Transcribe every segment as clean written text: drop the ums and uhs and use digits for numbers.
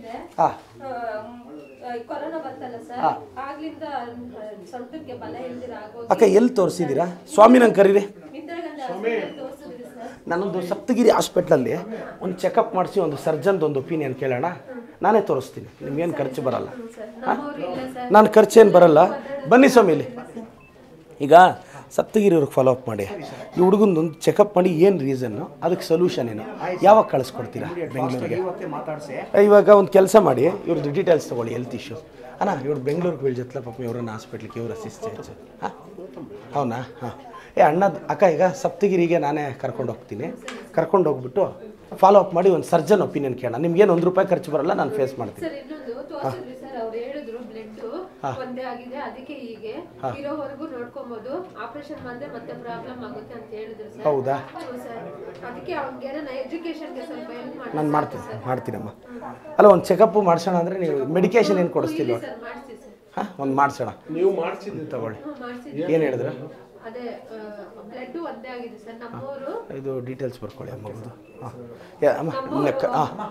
ಆಗಿದೆ. ಕೊರೋನಾ ಬಂತಲ್ಲ ಸರ್, ಆಗ್ಲಿಂದ ಸ್ವಂತಕ್ಕೆ ಬಲ ಇಲ್ದಿರ ಆಗೋದು. ಅಕ್ಕ ಎಲ್ಲಿ ತೋರಿಸಿದ್ದೀರಾ? ಸ್ವಾಮಿನಂಗೆ ಕರೀರಿ. ನಾನೊಂದು ಸಪ್ತಗಿರಿ ಹಾಸ್ಪಿಟ್ಲಲ್ಲಿ ಒಂದು ಚೆಕಪ್ ಮಾಡಿಸಿ ಒಂದು ಸರ್ಜನ್ದು ಒಂದು ಒಪಿನಿಯನ್ ಕೇಳೋಣ. ನಾನೇ ತೋರಿಸ್ತೀನಿ, ನಿಮ್ಗೇನು ಖರ್ಚು ಬರಲ್ಲ. ನಾನು ಖರ್ಚೇನು ಬರಲ್ಲ. ಬನ್ನಿ ಸ್ವಾಮಿ ಇಲ್ಲಿ. ಈಗ ಸಪ್ತಗಿರಿ ಅವ್ರಿಗೆ ಫಾಲೋ ಅಪ್ ಮಾಡಿ, ಈ ಹುಡುಗಂದೊಂದು ಚೆಕಪ್ ಮಾಡಿ ಏನು ರೀಸನ್ನು, ಅದಕ್ಕೆ ಸೊಲ್ಯೂಷನ್ ಏನು, ಯಾವಾಗ ಕಳಿಸ್ಕೊಡ್ತೀರಾ ಬೆಂಗಳೂರಿಗೆ? ಇವಾಗ ಒಂದು ಕೆಲಸ ಮಾಡಿ, ಇವ್ರದ್ದು ಡೀಟೇಲ್ಸ್ ತೊಗೊಳ್ಳಿ, ಹೆಲ್ತ್ ಇಶ್ಯೂ. ಅಣ್ಣ ಇವ್ರು ಬೆಂಗಳೂರಿಗೆ ಬೀಳ್ಜತ್ಲ ಪಾಪ, ಇವ್ರನ್ನ ಹಾಸ್ಪಿಟ್ಲಿಗೆ ಇವ್ರ ಅಸಿಸ್ಟೆಂಟ್ಸ್. ಹಾಂ ಹೌನಾ? ಹಾಂ ಅಣ್ಣದ ಅಕ್ಕ ಈಗ ಸಪ್ತಗಿರಿಗೆ ನಾನೇ ಕರ್ಕೊಂಡು ಹೋಗ್ತೀನಿ. ಕರ್ಕೊಂಡು ಹೋಗ್ಬಿಟ್ಟು ಫಾಲೋ ಅಪ್ ಮಾಡಿ ಒಂದು ಸರ್ಜನ್ ಒಪಿನಿಯನ್ ಕೇಳೋಣ. ನಿಮ್ಗೇನು ₹1 ಖರ್ಚು ಬರಲ್ಲ, ನಾನು ಫೇಸ್ ಮಾಡ್ತೀನಿ. ಒಂದೇ ಆಗಿದೆ, ಅದಕ್ಕೆ ಹೀಗೆ ಇರೋವರೆಗೂ ನೋಡ್ಕೊಬಹುದು, ಆಪರೇಷನ್ ಬಂದ್ರೆ ಮತ್ತೆ ಪ್ರಾಬ್ಲಮ್ ಆಗುತ್ತೆ ಅಂತ ಹೇಳಿದ್ರು ಸರ್. ಹೌದಾ? ಅದಕ್ಕೆ ಅವ್ನಿಗೆ ಎಜುಕೇಶನ್ಗೆ ಸ್ವಲ್ಪ ಹೆಲ್ಪ್ ಮಾಡಿ. ನಾನು ಮಾಡ್ತೀನಮ್ಮ. ಅಲ್ಲ ಒಂದು ಚೆಕಪ್ ಮಾಡಿಸೋಣ ಅಂದರೆ ನೀವು ಮೆಡಿಕೇಶನ್ ಏನು ಕೊಡಿಸ್ತಿಲ್ವ? ಹಾಂ ಒಂದು ಮಾಡಿಸೋಣ. ನೀವು ಮಾಡಿಸಿದ್ದು ತಗೊಳ್ಳಿ. ಏನು ಹೇಳಿದ್ರು? ಅದೇ ಬ್ಲಡ್ ಒಂದೇ ಆಗಿದೆ ಸರ್. ನಮ್ಮವರು ಇದು ಡೀಟೇಲ್ಸ್ ಬರ್ಕೊಳ್ಳಿ ಮಗುದು.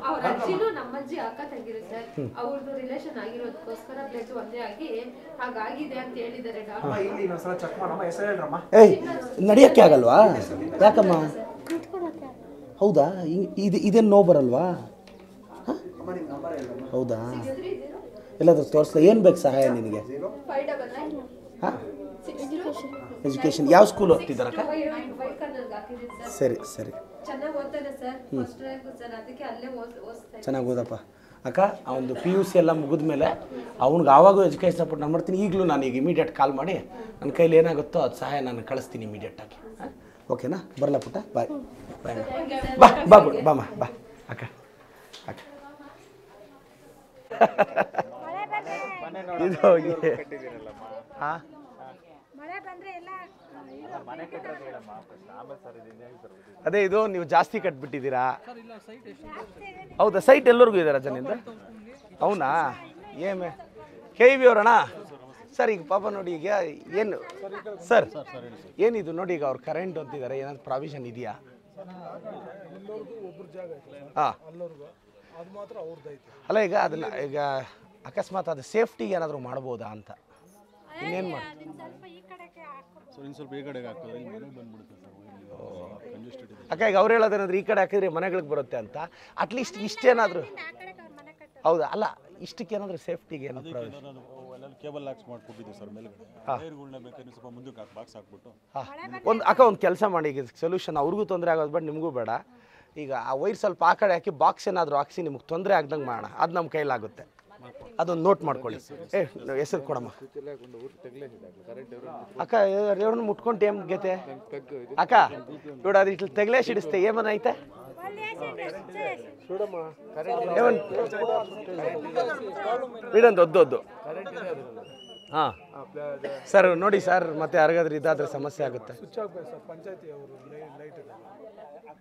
ಅವ್ರ ಅಜ್ಜಿನೂ ನಮ್ಮಜ್ಜಿ ಅಕ್ಕ ತಂಗಿರು ಸರ್. ಅವ್ರದ್ದು ರಿಲೇಷನ್ ಆಗಿರೋದಕ್ಕೋಸ್ಕರ ಬ್ಲಡ್ ಒಂದೇ ಆಗಿ ಹಾಗಾಗಿದೆ ಅಂತ ಹೇಳಿದ್ದಾರೆ ಡಾಕ್ಟರ್. ಏಯ್ ನಡೆಯೋಕ್ಕೆ ಆಗಲ್ವಾ? ಯಾಕಮ್ಮ? ಹೌದಾ? ಇದೇನು ನೋವು ಬರಲ್ವಾ? ಹೌದಾ? ಎಲ್ಲಾದ್ರೂ ತೋರಿಸ್ತಾ? ಏನು ಬೇಕು ಸಹಾಯ ನಿನಗೆ? ಹಾಂ ಎಜುಕೇಷನ್ ಯಾವ ಸ್ಕೂಲ್ ಓದ್ತಿದ್ದಾರಕ್ಕ? ಸರಿ ಸರಿ, ಚೆನ್ನಾಗಿ ಓದಪ್ಪ. ಅಕ್ಕ ಅವನು PUC ಎಲ್ಲ ಮುಗಿದ ಮೇಲೆ ಅವ್ನಿಗೆ ಆವಾಗೂ ಎಜುಕೇಷನ್ ಸಪೋರ್ಟ್ ನಾನು ಮಾಡ್ತೀನಿ. ಈಗಲೂ ನಾನು ಈಗ ಇಮಿಡಿಯೇಟ್ ಕಾಲ್ ಮಾಡಿ ನನ್ನ ಕೈಲಿ ಏನಾಗುತ್ತೋ ಅದು ಸಹಾಯ ನಾನು ಕಳಿಸ್ತೀನಿ ಇಮಿಡಿಯೇಟಾಗಿ. ಓಕೆನಾ? ಬರಲ್ಲ ಪುಟ್ಟ? ಬಾಯ್ ಬಾಯ್. ಬಾ ಬಾ ಬಿಡು, ಬಾಮ್ಮ ಬಾ ಅಕ್ಕ. ಅಕ್ಕ ಇದು ಹಾಂ ಅದೇ ಇದು ನೀವು ಜಾಸ್ತಿ ಕಟ್ಬಿಟ್ಟಿದ್ದೀರಾ. ಹೌದಾ? ಸೈಟ್ ಎಲ್ಲರಿಗೂ ಇದ್ದಾರಾ ಜನಿಂದ? ಅವನಾ? ಏಮೆ KV ಅವರಣ್ಣ ಸರ್. ಈಗ ಪಾಪ ನೋಡಿ, ಈಗ ಏನು ಸರ್ ಏನಿದು ನೋಡಿ, ಈಗ ಅವ್ರು ಕರೆಂಟ್ ಅಂತಿದ್ದಾರೆ, ಏನಾದ್ರು ಪ್ರಾವಿಷನ್ ಇದೆಯಾ? ಹಾಂ ಅಲ್ಲ, ಈಗ ಅದನ್ನ ಈಗ ಅಕಸ್ಮಾತ್ ಅದು ಸೇಫ್ಟಿಗೆ ಏನಾದರೂ ಮಾಡ್ಬೋದಾ ಅಂತ. ಇನ್ನೇನು ಮಾಡಿ ಅಕ್ಕ, ಈಗ ಅವ್ರು ಹೇಳೋದೇನಾದ್ರು ಈ ಕಡೆ ಹಾಕಿದ್ರೆ ಮನೆಗಳಿಗೆ ಬರುತ್ತೆ ಅಂತ. ಅಟ್ಲೀಸ್ಟ್ ಇಷ್ಟೇನಾದರೂ ಹೌದಾ? ಅಲ್ಲ, ಇಷ್ಟಕ್ಕೇನಾದರೂ ಸೇಫ್ಟಿಗೆ ಏನಾದರೂ ಕೇಬಲ್ ಲಾಕ್ಸ್ ಮಾಡ್ಕೊಟ್ಟಿದ್ದೀವಿ ಸರ್ ಮೇಲ್ಗಡೆ. ಬೇಕಾದ್ರೆ ಸ್ವಲ್ಪ ಮುಂದಕ್ಕೆ ಬಾಕ್ಸ್ ಹಾಕ್ಬಿಟ್ಟು ಒಂದು ಅಕ್ಕ ಒಂದು ಕೆಲಸ ಮಾಡಿ, ಈಗ ಸೊಲ್ಯೂಷನ್ ಅವ್ರಿಗೂ ತೊಂದರೆ ಆಗೋದು ಬೇಡ, ನಿಮಗೂ ಬೇಡ. ಈಗ ಆ ವೈರ್ ಸ್ವಲ್ಪ ಆ ಕಡೆ ಹಾಕಿ ಬಾಕ್ಸ್ ಏನಾದರೂ ಹಾಕ್ಸಿ ನಿಮಗೆ ತೊಂದರೆ ಆಗ್ದಂಗೆ ಮಾಡೋಣ. ಅದು ನಮ್ಮ ಕೈಲಾಗುತ್ತೆ. ಅದೊಂದು ನೋಟ್ ಮಾಡ್ಕೊಳ್ಳಿ. ಹೆಸರು ಕೊಡಮ್ಮ ಅಕ್ಕ. ఎవరిని ముట్టుకుంటే ఏం గతే అక్క? చూడు అది ఇట్లా తెగలేసి ఇడిస్తే ఏమన్నా అయితే చూడమ్మా. వీడంత వద్దు. ಹಾಂ ಸರ್ ನೋಡಿ ಸರ್, ಮತ್ತೆ ಯಾರಿಗಾದ್ರೂ ಇದಾದರೆ ಸಮಸ್ಯೆ ಆಗುತ್ತೆ.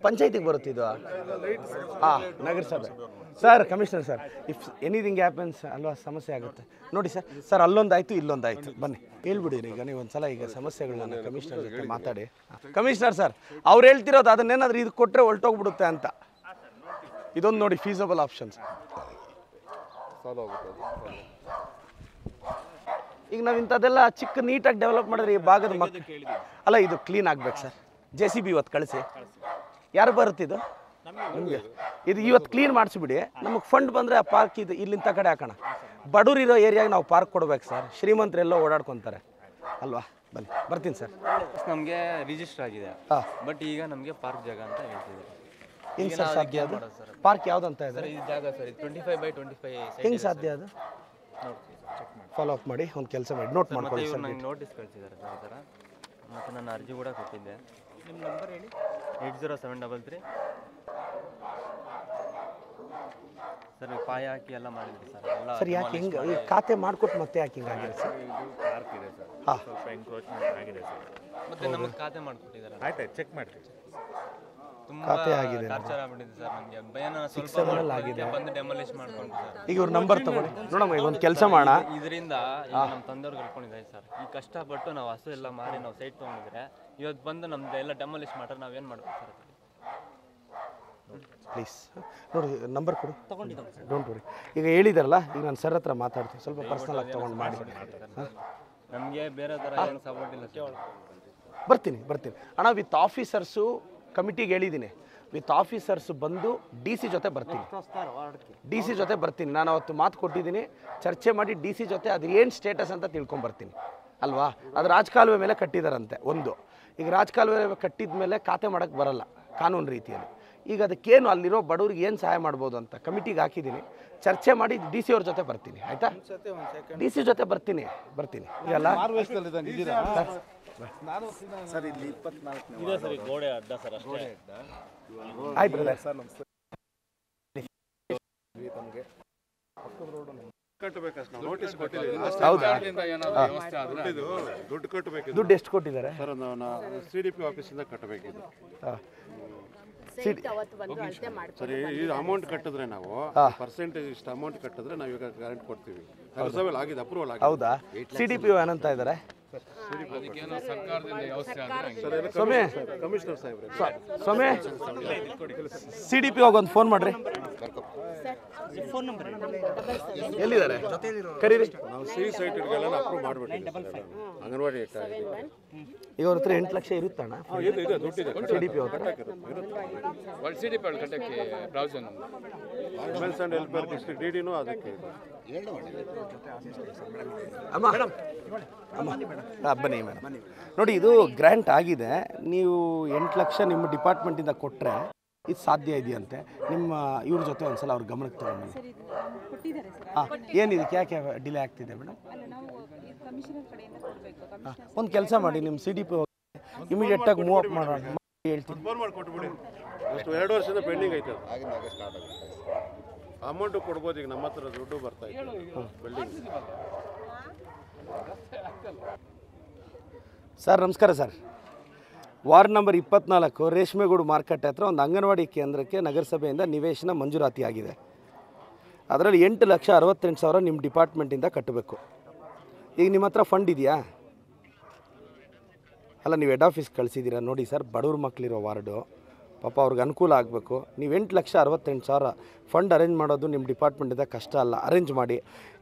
ಪಂಚಾಯತಿಗೆ ಬರುತ್ತೆ ಇದು? ಹಾಂ ನಗರಸಭೆ sir. Commissioner sir, if anything happens ಅಲ್ವಾ, ಸಮಸ್ಯೆ ಆಗುತ್ತೆ ನೋಡಿ ಸರ್. ಸರ್ ಅಲ್ಲೊಂದಾಯಿತು ಇಲ್ಲೊಂದಾಯಿತು, ಬನ್ನಿ ಹೇಳ್ಬಿಡಿರಿ. ಈಗ ನೀವು ಒಂದ್ಸಲ ಈಗ ಸಮಸ್ಯೆಗಳನ್ನ ಕಮಿಷನರ್ ಜೊತೆ ಮಾತಾಡಿ. ಕಮಿಷನರ್ ಸರ್ ಅವ್ರು ಹೇಳ್ತಿರೋದು ಅದನ್ನೇನಾದ್ರೂ ಇದು ಕೊಟ್ಟರೆ ಹೊಲ್ಟೋಗ್ಬಿಡುತ್ತೆ ಅಂತ. ಇದೊಂದು ನೋಡಿ ಫೀಸಬಲ್ ಆಪ್ಷನ್ಸ್. ಈಗ ನಾವು ಇಂಥದ್ದೆಲ್ಲ ಚಿಕ್ಕ ನೀಟಾಗಿ ಡೆವಲಪ್ ಮಾಡಿದ್ರೆ ಈ ಭಾಗದ ಅಲ್ಲ, ಇದು ಕ್ಲೀನ್ ಆಗ್ಬೇಕು ಸರ್. JCB ಇವತ್ತು ಕಳಿಸಿ. ಯಾರು ಬರುತ್ತಿದ್ದು ನಿಮಗೆ? ಇದು ಇವತ್ತು ಕ್ಲೀನ್ ಮಾಡಿಸ್ಬಿಡಿ. ನಮಗೆ ಫಂಡ್ ಬಂದರೆ ಆ ಪಾರ್ಕ್ ಇದು ಇಲ್ಲಿಂದ ಕಡೆ ಹಾಕೋಣ. ಬಡವ್ರು ಇರೋ ಏರಿಯಾಗೆ ನಾವು ಪಾರ್ಕ್ ಕೊಡ್ಬೇಕು ಸರ್. ಶ್ರೀಮಂತರೆಲ್ಲ ಓಡಾಡ್ಕೊತಾರೆ ಅಲ್ವಾ? ಬನ್ನಿ, ಬರ್ತೀನಿ ಸರ್. ನಮಗೆ ರಿಜಿಸ್ಟರ್ ಆಗಿದೆ, ಬಟ್ ಈಗ ನಮಗೆ ಪಾರ್ಕ್ ಜಾಗ ಅಂತ ಹೇಳ್ತಿದ್ದಾರೆ. ಹೆಂಗೆ ಸರ್ ಸಾಧ್ಯ ಅದು? ಪಾರ್ಕ್ ಯಾವ್ದಂತ ಇದೆ ಈ ಜಾಗ ಸರ್? 25/25 ಹೆಂಗೆ ಸಾಧ್ಯ ಅದು? ಫಾಲೋ ಅಪ್ ಮಾಡಿ, ಒಂದು ಕೆಲಸ ಮಾಡಿ, ನೋಟ್ ಮಾಡ್ಕೊಳ್ಳಿ ಸರ್. ನಂಗೆ ನೋಟಿಸ್ ಕಳಿಸಿದ್ದಾರೆ ಸರ್ ಈ ಥರ, ಮತ್ತು ನಾನು ಅರ್ಜಿ ಕೂಡ ಕೊಟ್ಟಿದ್ದೆ. ನಿಮ್ಮ ನಂಬರ್ ಹೇಳಿ. 80733 ಸರ್. ಪಾಯ ಹಾಕಿ ಎಲ್ಲ ಮಾಡಿದ್ರಿ ಸರ್ ಎಲ್ಲ. ಸರ್ ಯಾಕೆ ಹಿಂಗೆ ಈ ಖಾತೆ ಮಾಡಿಕೊಟ್ಟು ಮತ್ತೆ ಯಾಕೆ ಹಿಂಗಾಗಿದೆ ಸರ್? ಪಾರ್ಕ್ ಇದೆ ಸರ್, ಸ್ವಲ್ಪ ಎನ್ಕ್ರೋಚ್ಮೆಂಟ್ ಆಗಿದೆ ಸರ್. ಮತ್ತೆ ನಮಗೆ ಖಾತೆ ಮಾಡಿಕೊಟ್ಟಿದ್ದಾರೆ. ಆಯ್ತು, ಚೆಕ್ ಮಾಡ್ತೀವಿ. ತುಂಬ ಖಾತೆ ಆಗಿದೆ, ಟಾರ್ಚರ್ ಆಗ್ಬಿಟ್ಟಿದೆ ಸರ್ ನನಗೆ. ಭಯನ ಸ್ವಲ್ಪ ಆಗಿದೆ, ಬಂದು ಡೆಮಾಲಿಷ್ ಮಾಡ್ಕೊಂಡು ಸರ್. ಈಗ ಇವ್ರ ನಂಬರ್ ತಗೊಳ್ಳಿ ನೋಡಮ್ಮ. ಈಗ ಒಂದು ಕೆಲಸ ಮಾಡೋಣ. ಇದರಿಂದ ನಮ್ಮ ತಂದೆಯವ್ರು ಕಳ್ಕೊಂಡಿದ್ದಾರೆ ಸರ್. ಈ ಕಷ್ಟಪಟ್ಟು ನಾವು ಹಸು ಎಲ್ಲ ಮಾರಿ ನಾವು ಸೈಟ್ ತೊಗೊಂಡಿದ್ರೆ ಇವತ್ತು ಬಂದು ನಮ್ದು ಎಲ್ಲ ಡೆಮಾಲಿಷ್ ಮಾಡ್ರೆ ನಾವೇನು ಮಾಡ್ಬೇಕು ಸರ್? ಪ್ಲೀಸ್ ನೋಡಿ ನಂಬರ್ ಕೊಡು. Don't worry. ಈಗ ಹೇಳಿದಾರಲ್ಲ, ಈಗ ನಾನು ಸರ್ ಹತ್ರ ಮಾತಾಡ್ತೀನಿ, ಸ್ವಲ್ಪ ಪರ್ಸ್ನಲ್ ಆಗಿ ತೊಗೊಂಡು ಮಾಡಿ. ನಮಗೆ ಬೇರೆ ಥರ ಏನು ಸಪೋರ್ಟ್ ಇಲ್ಲ. ಬರ್ತೀನಿ ಅಣ್ಣ. ವಿತ್ ಆಫೀಸರ್ಸು ಕಮಿಟಿಗೆ ಹೇಳಿದ್ದೀನಿ, ವಿತ್ ಆಫೀಸರ್ಸ್ ಬಂದು ಡಿ ಸಿ ಜೊತೆ ಬರ್ತೀನಿ. ನಾನು ಅವತ್ತು ಮಾತು ಕೊಟ್ಟಿದ್ದೀನಿ, ಚರ್ಚೆ ಮಾಡಿ ಡಿ ಸಿ ಜೊತೆ ಅದು ಏನು ಸ್ಟೇಟಸ್ ಅಂತ ತಿಳ್ಕೊಂಬರ್ತೀನಿ ಅಲ್ವಾ. ಅದು ರಾಜಕಾಲುವೆ ಮೇಲೆ ಕಟ್ಟಿದಾರಂತೆ ಒಂದು. ಈಗ ರಾಜಕಾಲುವೆ ಕಟ್ಟಿದ ಮೇಲೆ ಖಾತೆ ಮಾಡೋಕ್ಕೆ ಬರಲ್ಲ ಕಾನೂನು ರೀತಿಯಲ್ಲಿ. ಈಗ ಅದಕ್ಕೇನು ಅಲ್ಲಿರೋ ಬಡವ್ರಿಗೆ ಏನು ಸಹಾಯ ಮಾಡ್ಬೋದು ಅಂತ ಕಮಿಟಿಗೆ ಹಾಕಿದ್ದೀನಿ. ಚರ್ಚೆ ಮಾಡಿ ಡಿ ಸಿ ಅವ್ರ ಜೊತೆ ಬರ್ತೀನಿ, ಆಯಿತಾ? ಡಿ ಸಿ ಜೊತೆ ಬರ್ತೀನಿ ಈಗಲ್ಲ. ಆಯ್ತು ಬ್ರದರ್. ಹೌದಾ? ದುಡ್ಡು ಎಷ್ಟು ಕೊಟ್ಟಿದ್ದಾರೆ ಸರ್? CDP ಆಫೀಸಿಂದ ಕಟ್ಟಬೇಕಿದ್ದು ಸರಿ. ಈ ಅಮೌಂಟ್ ಕಟ್ಟಿದ್ರೆ ನಾವು ಪರ್ಸೆಂಟೇಜ್ ಇಷ್ಟು ಅಮೌಂಟ್ ಕಟ್ಟಿದ್ರೆ ನಾವು ಈಗ ಗ್ಯಾರಂಟಿ ಕೊಡ್ತೀವಿ. ಆಗಿದೆ, ಅಪ್ರೂವಲ್ ಆಗಿದೆ. ಹೌದಾ? CDP ಏನಂತ ಇದ್ದಾರೆ? ಸ್ವಾಮಿ CDP ಹೋಗೊಂದು ಫೋನ್ ಮಾಡ್ರಿ. ಎಲ್ಲಿದ್ದಾರೆ ಕರೀರಿ. ನಾವು ಸೈಟ್ಗೆಲ್ಲ ಅಪ್ರೂವ್ ಮಾಡಿಬಿಟ್ಟಿದ್ದೀವಿ. ಅಂಗನವಾಡಿ ಈಗ ಅವ್ರ ಹತ್ರ 8 ಲಕ್ಷ ಇರುತ್ತಣ್ಣ CDP ಹೋಗ್ತಾರೆ. ವುಮೆನ್ಸ್ ಆ್ಯಂಡ್ ವೆಲ್ಫೇರ್ ಡಿಸ್ಟ್ರಿಕ್ಟ್ DDನೂ ಅದಕ್ಕೆ ಬನ್ನಿ ಮೇಡಮ್. ನೋಡಿ, ಇದು ಗ್ರ್ಯಾಂಟ್ ಆಗಿದೆ. ನೀವು 8 ಲಕ್ಷ ನಿಮ್ಮ ಡಿಪಾರ್ಟ್ಮೆಂಟಿಂದ ಕೊಟ್ಟರೆ ಇದು ಸಾಧ್ಯ ಇದೆಯಂತೆ. ನಿಮ್ಮ ಇವ್ರ ಜೊತೆ ಒಂದ್ಸಲ ಅವ್ರ ಗಮನಕ್ಕೆ ತಗೊಂಡು. ಹಾಂ, ಏನಿದಕ್ಕೆ ಯಾಕೆ ಡಿಲೇ ಆಗ್ತಿದೆ ಮೇಡಮ್? ಒಂದು ಕೆಲಸ ಮಾಡಿ, ನಿಮ್ಮ CDP ಇಮಿಡಿಯೇಟಾಗಿ ಮೂವ್ ಅಪ್ ಮಾಡೋಣ. ಹೇಳ್ತೀನಿ, ಫೋನ್ ಮಾಡಿ ಕೊಟ್ಬಿಡಿ. ಅಷ್ಟು 2 ವರ್ಷದಿಂದ ಪೆಂಡಿಂಗ್ ಐತೆ. ಅಮೌಂಟು ಕೊಡ್ಬೋದು. ಈಗ ನಮ್ಮ ಹತ್ರ ದುಡ್ಡು ಬರ್ತಾ ಇದೆ ಬಿಲ್ಡಿಂಗ್. ಸರ್ ನಮಸ್ಕಾರ ಸರ್. ವಾರ್ಡ್ ನಂಬರ್ 24 ರೇಷ್ಮೆಗೂಡು ಮಾರ್ಕೆಟ್ ಹತ್ರ ಒಂದು ಅಂಗನವಾಡಿ ಕೇಂದ್ರಕ್ಕೆ ನಗರಸಭೆಯಿಂದ ನಿವೇಶನ ಮಂಜೂರಾತಿ ಆಗಿದೆ. ಅದರಲ್ಲಿ 8,68,000 ನಿಮ್ಮ ಡಿಪಾರ್ಟ್ಮೆಂಟಿಂದ ಕಟ್ಟಬೇಕು. ಈಗ ನಿಮ್ಮ ಹತ್ರ ಫಂಡ್ ಇದೆಯಾ? ಅಲ್ಲ, ನೀವು ಹೆಡ್ ಆಫೀಸ್ ಕಳಿಸಿದ್ದೀರಾ. ನೋಡಿ ಸರ್, ಬಡವ್ರ ಮಕ್ಕಳಿರೋ ವಾರ್ಡು, ಪಾಪ ಅವ್ರಿಗೆ ಅನುಕೂಲ ಆಗಬೇಕು. ನೀವು 8,68,000 ಫಂಡ್ ಅರೇಂಜ್ ಮಾಡೋದು ನಿಮ್ಮ ಡಿಪಾರ್ಟ್ಮೆಂಟಿಂದ ಕಷ್ಟ ಅಲ್ಲ. ಅರೇಂಜ್ ಮಾಡಿ.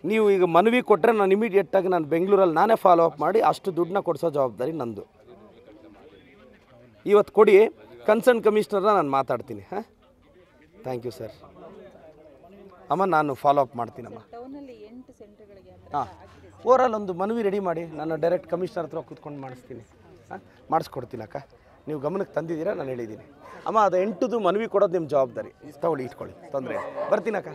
ನೀವು ಈಗ ಮನವಿ ಕೊಟ್ಟರೆ ನಾನು ಇಮಿಡಿಯೇಟಾಗಿ ನಾನು ಬೆಂಗಳೂರಲ್ಲಿ ನಾನೇ ಫಾಲೋ ಅಪ್ ಮಾಡಿ ಅಷ್ಟು ದುಡ್ಡನ್ನ ಕೊಡಿಸೋ ಜವಾಬ್ದಾರಿ ನಂದು. ಇವತ್ತು ಕೊಡಿ, ಕನ್ಸರ್ನ್ ಕಮಿಷನರ್ನ ನಾನು ಮಾತಾಡ್ತೀನಿ. ಹಾಂ, ಥ್ಯಾಂಕ್ ಯು ಸರ್. ಅಮ್ಮ, ನಾನು ಫಾಲೋ ಅಪ್ ಮಾಡ್ತೀನಮ್ಮ. ಹಾಂ, ಓವರಾಲ್ ಒಂದು ಮನವಿ ರೆಡಿ ಮಾಡಿ, ನಾನು ಡೈರೆಕ್ಟ್ ಕಮಿಷನರ್ ಹತ್ರ ಕೂತ್ಕೊಂಡು ಮಾಡಿಸ್ತೀನಿ. ಹಾಂ, ಮಾಡಿಸ್ಕೊಡ್ತೀನಿ ಅಕ್ಕ. ನೀವು ಗಮನಕ್ಕೆ ತಂದಿದ್ದೀರಾ, ನಾನು ಹೇಳಿದ್ದೀನಿ. ಅಮ್ಮ, ಅದು 8ದು ಮನವಿ ಕೊಡೋದು ನಿಮ್ಮ ಜವಾಬ್ದಾರಿ. ತಗೊಳ್ಳಿ, ಇಟ್ಕೊಳ್ಳಿ, ತೊಂದರೆ. ಬರ್ತೀನಕ್ಕ.